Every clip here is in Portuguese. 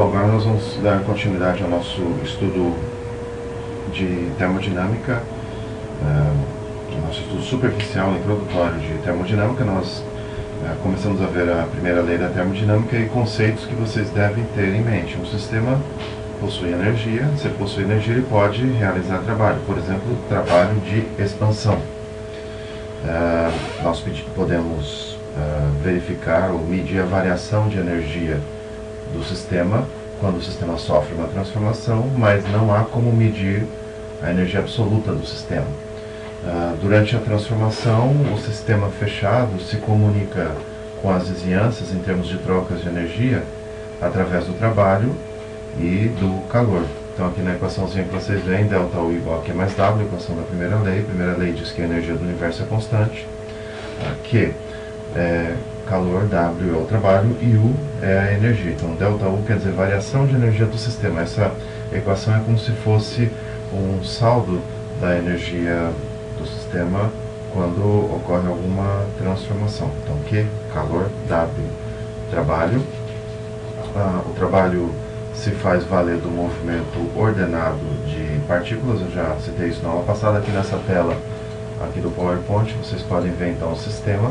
Bom, agora nós vamos dar continuidade ao nosso estudo de termodinâmica, nosso estudo superficial, introdutório de termodinâmica. Nós começamos a ver a primeira lei da termodinâmica e conceitos que vocês devem ter em mente. Um sistema possui energia, se possui energia ele pode realizar trabalho, por exemplo, trabalho de expansão. Nós podemos verificar ou medir a variação de energia do sistema quando o sistema sofre uma transformação, mas não há como medir a energia absoluta do sistema. Durante a transformação, o sistema fechado se comunica com as vizinhanças em termos de trocas de energia através do trabalho e do calor. Então aqui na equaçãozinha que vocês veem, ΔU igual a Q mais W, equação da primeira lei. A primeira lei diz que a energia do universo é constante, Q é calor, W é o trabalho e U é a energia. Então ΔU quer dizer variação de energia do sistema. Essa equação é como se fosse um saldo da energia do sistema quando ocorre alguma transformação. Então Q, calor, W, trabalho. O trabalho se faz valer do movimento ordenado de partículas. Eu já citei isso na aula passada. Aqui nessa tela aqui do PowerPoint vocês podem ver então o sistema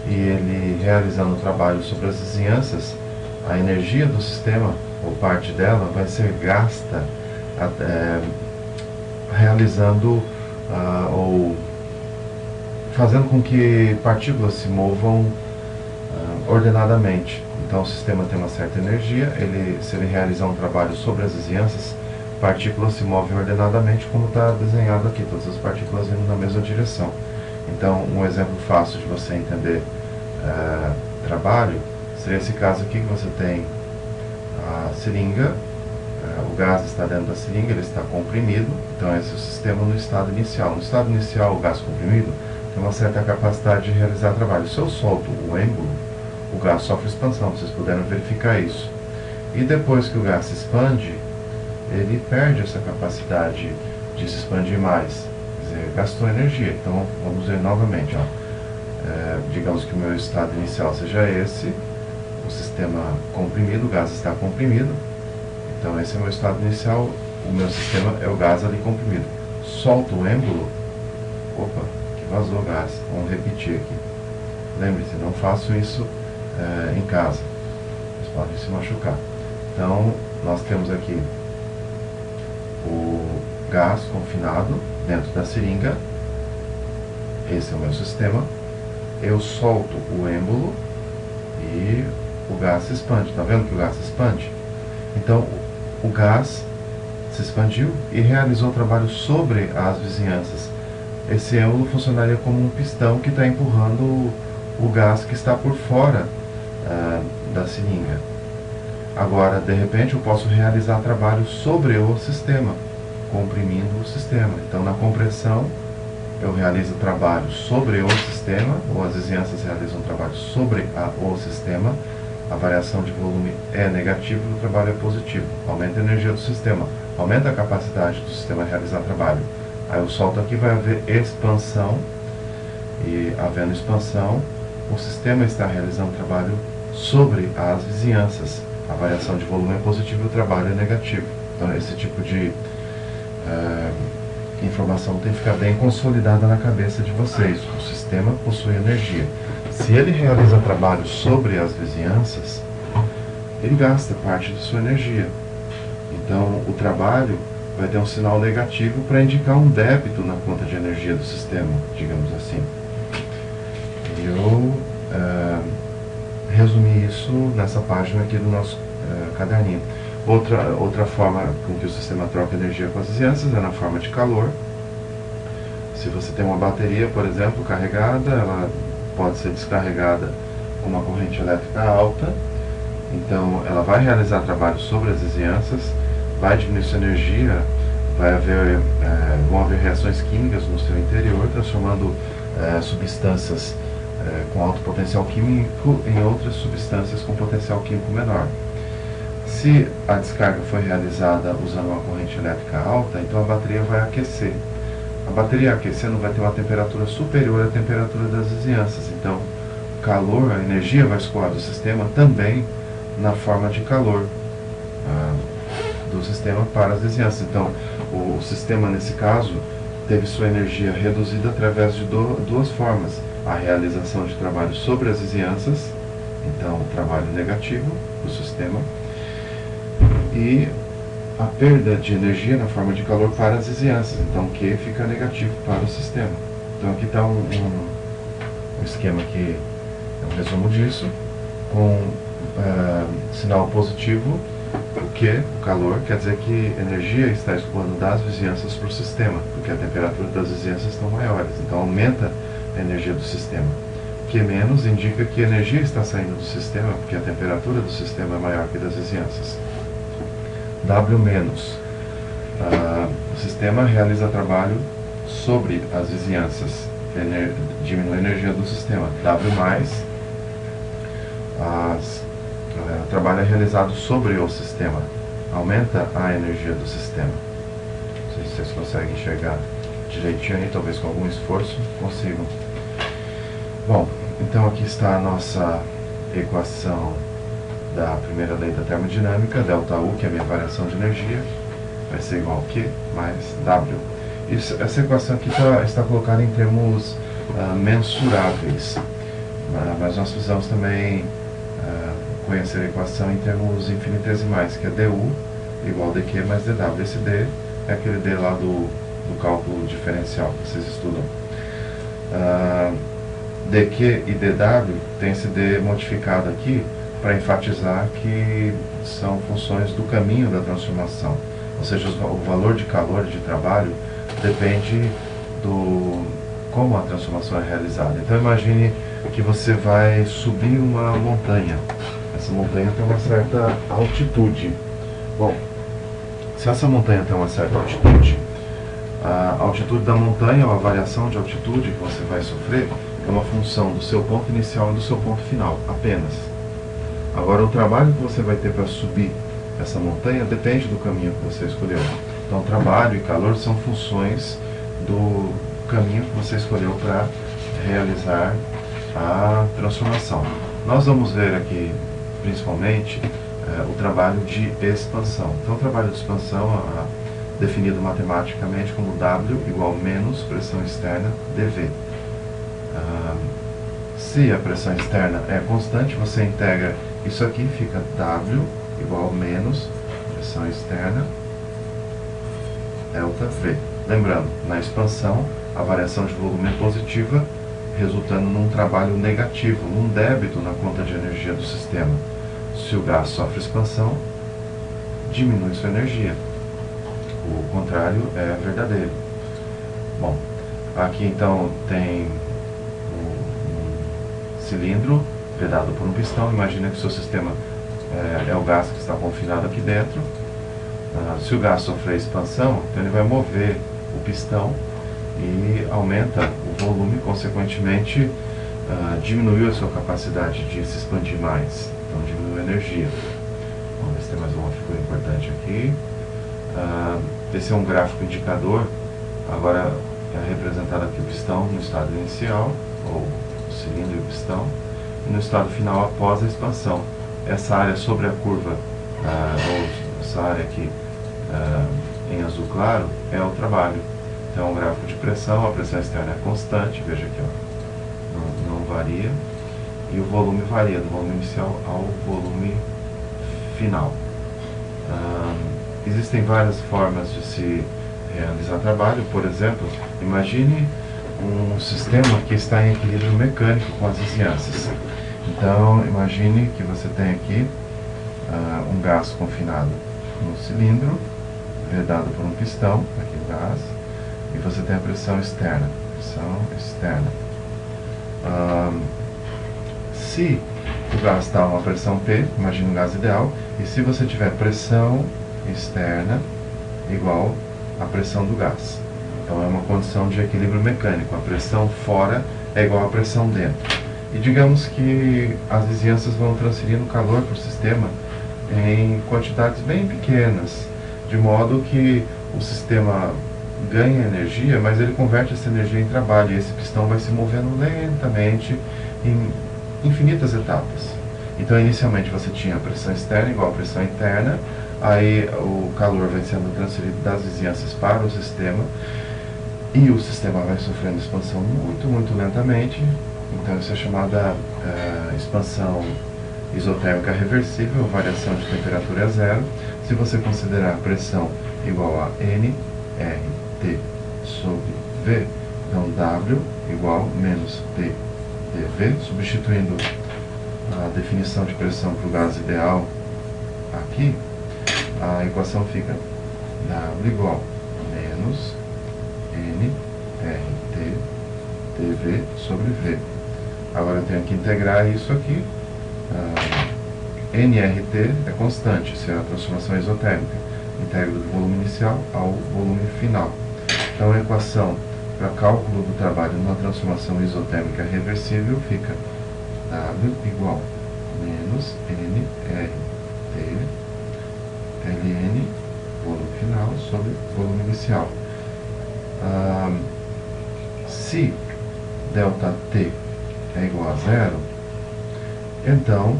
e ele realizando o trabalho sobre as vizinhanças. A energia do sistema, ou parte dela, vai ser gasta realizando ou fazendo com que partículas se movam ordenadamente. Então o sistema tem uma certa energia, se ele realizar um trabalho sobre as vizinhanças, partículas se movem ordenadamente como está desenhado aqui, todas as partículas indo na mesma direção. Então um exemplo fácil de você entender trabalho seria esse caso aqui, que você tem a seringa, o gás está dentro da seringa, ele está comprimido. Então esse é o sistema no estado inicial. No estado inicial o gás comprimido tem uma certa capacidade de realizar trabalho. Se eu solto o êmbolo, o gás sofre expansão, vocês puderam verificar isso. E depois que o gás se expande, ele perde essa capacidade de se expandir mais, quer dizer, gastou energia. Então vamos ver novamente, digamos que o meu estado inicial seja esse, o sistema comprimido, o gás está comprimido. Então esse é o meu estado inicial, o meu sistema é o gás ali comprimido. Solto o êmbolo, opa, que vazou gás, vamos repetir aqui. Lembre-se, não faço isso em casa, vocês podem se machucar. Então nós temos aqui o gás confinado dentro da seringa, esse é o meu sistema. Eu solto o êmbolo e o gás se expande. Está vendo que o gás se expande? Então o gás se expandiu e realizou o trabalho sobre as vizinhanças. Esse êmbolo funcionaria como um pistão que está empurrando o gás que está por fora da seringa. Agora, de repente, eu posso realizar trabalho sobre o sistema, comprimindo o sistema. Então, na compressão, eu realizo trabalho sobre o sistema, ou as vizinhanças realizam trabalho sobre o sistema. A variação de volume é negativa e o trabalho é positivo. Aumenta a energia do sistema, aumenta a capacidade do sistema realizar trabalho. Aí eu solto aqui, vai haver expansão, e havendo expansão, o sistema está realizando trabalho sobre as vizinhanças. A variação de volume é positiva e o trabalho é negativo. Então esse tipo de informação tem que ficar bem consolidada na cabeça de vocês. O sistema possui energia. Se ele realiza trabalho sobre as vizinhanças, ele gasta parte de sua energia. Então o trabalho vai ter um sinal negativo para indicar um débito na conta de energia do sistema, digamos assim. E eu resumi isso nessa página aqui do nosso caderninho. Outra forma com que o sistema troca energia com as vizinhanças é na forma de calor. Se você tem uma bateria, por exemplo, carregada, ela pode ser descarregada com uma corrente elétrica alta. Então ela vai realizar trabalho sobre as vizinhanças, vai diminuir sua energia, vão haver reações químicas no seu interior, transformando substâncias com alto potencial químico em outras substâncias com potencial químico menor. Se a descarga foi realizada usando uma corrente elétrica alta, então a bateria vai aquecer. A bateria aquecendo vai ter uma temperatura superior à temperatura das vizinhanças. Então, calor, a energia vai escoar do sistema também na forma de calor. do sistema para as vizinhanças. Então, o sistema, nesse caso, teve sua energia reduzida através de duas formas: a realização de trabalho sobre as vizinhanças, então o trabalho negativo do sistema, e a perda de energia na forma de calor para as vizinhanças, então Q fica negativo para o sistema. Então aqui está um esquema que é um resumo disso, com sinal positivo. O Q, o calor, quer dizer que energia está escoando das vizinhanças para o sistema, porque a temperatura das vizinhanças estão maiores, então aumenta a energia do sistema. Q menos indica que a energia está saindo do sistema, porque a temperatura do sistema é maior que das vizinhanças. W menos, o sistema realiza trabalho sobre as vizinhanças, diminui a energia do sistema. W mais, o trabalho é realizado sobre o sistema, aumenta a energia do sistema. Não sei se vocês conseguem enxergar direitinho aí, talvez com algum esforço consigam. Bom, então aqui está a nossa equação da primeira lei da termodinâmica, ΔU, que é a minha variação de energia, vai ser igual a Q mais W. Essa equação aqui está colocada em termos mensuráveis, mas nós precisamos também conhecer a equação em termos infinitesimais, que é du igual a dq mais dw. Esse d é aquele d lá do cálculo diferencial que vocês estudam. Dq e dw tem esse d modificado aqui para enfatizar que são funções do caminho da transformação, ou seja, o valor de calor de trabalho depende do como a transformação é realizada. Então imagine que você vai subir uma montanha. Essa montanha tem uma certa altitude. Bom, se essa montanha tem uma certa altitude, a altitude da montanha, ou a variação de altitude que você vai sofrer, é uma função do seu ponto inicial e do seu ponto final, apenas. Agora, o trabalho que você vai ter para subir essa montanha depende do caminho que você escolheu. Então, trabalho e calor são funções do caminho que você escolheu para realizar a transformação. Nós vamos ver aqui, principalmente, o trabalho de expansão. Então, o trabalho de expansão é definido matematicamente como W igual menos pressão externa dV. Se a pressão externa é constante, você integra isso aqui, fica W igual a menos pressão externa ΔV. Lembrando, na expansão, a variação de volume é positiva, resultando num trabalho negativo, num débito na conta de energia do sistema. Se o gás sofre expansão, diminui sua energia. O contrário é verdadeiro. Bom, aqui então tem um cilindro vedado por um pistão. Imagina que o seu sistema é o gás que está confinado aqui dentro. Se o gás sofrer expansão, então ele vai mover o pistão e aumenta o volume, consequentemente diminuiu a sua capacidade de se expandir mais, então diminuiu a energia. Vamos ver se tem mais uma figura importante aqui. Esse é um gráfico indicador. Agora é representado aqui o pistão no estado inicial, ou o cilindro e o pistão, e no estado final após a expansão. Essa área sobre a curva, ou essa área aqui em azul claro, é o trabalho. Então, um gráfico de pressão, a pressão externa é constante, veja aqui, ó, não varia, e o volume varia do volume inicial ao volume final. Existem várias formas de se realizar trabalho. Por exemplo, imagine um sistema que está em equilíbrio mecânico com as vizinhanças. Então, imagine que você tem aqui um gás confinado no cilindro, vedado por um pistão, aqui o gás, e você tem a pressão externa. Se o gás está a uma pressão P, imagine um gás ideal, e se você tiver pressão externa igual à pressão do gás. Então é uma condição de equilíbrio mecânico, a pressão fora é igual à pressão dentro. E digamos que as vizinhanças vão transferindo calor para o sistema em quantidades bem pequenas, de modo que o sistema ganha energia, mas ele converte essa energia em trabalho, e esse pistão vai se movendo lentamente em infinitas etapas. Então, inicialmente você tinha a pressão externa igual à pressão interna, Aí o calor vai sendo transferido das vizinhanças para o sistema, e o sistema vai sofrendo expansão muito lentamente. Então isso é chamada expansão isotérmica reversível, variação de temperatura a zero. Se você considerar a pressão igual a nRT sobre V, então W igual menos P dV, substituindo a definição de pressão para o gás ideal aqui, a equação fica W igual menos nRT dV sobre V. Agora eu tenho que integrar isso aqui. nRT é constante, isso é a transformação isotérmica. Integro do volume inicial ao volume final. Então a equação para cálculo do trabalho numa transformação isotérmica reversível fica W igual menos nRT ln, volume final, sobre volume inicial. Se ΔT é igual a zero, então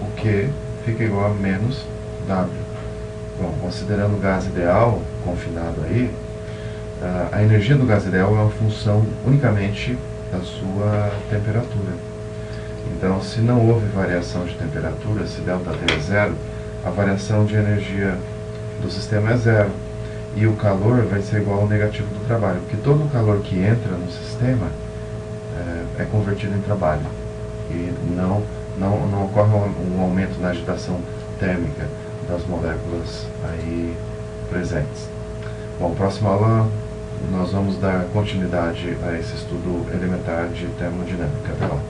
o Q fica igual a menos W. Bom, considerando o gás ideal, confinado aí, a energia do gás ideal é uma função unicamente da sua temperatura. Então, se não houve variação de temperatura, se ΔT é zero, a variação de energia do sistema é zero. E o calor vai ser igual ao negativo do trabalho, porque todo o calor que entra no sistema é convertido em trabalho. E não ocorre um aumento na agitação térmica das moléculas aí presentes. Bom, próxima aula nós vamos dar continuidade a esse estudo elementar de termodinâmica. Até lá.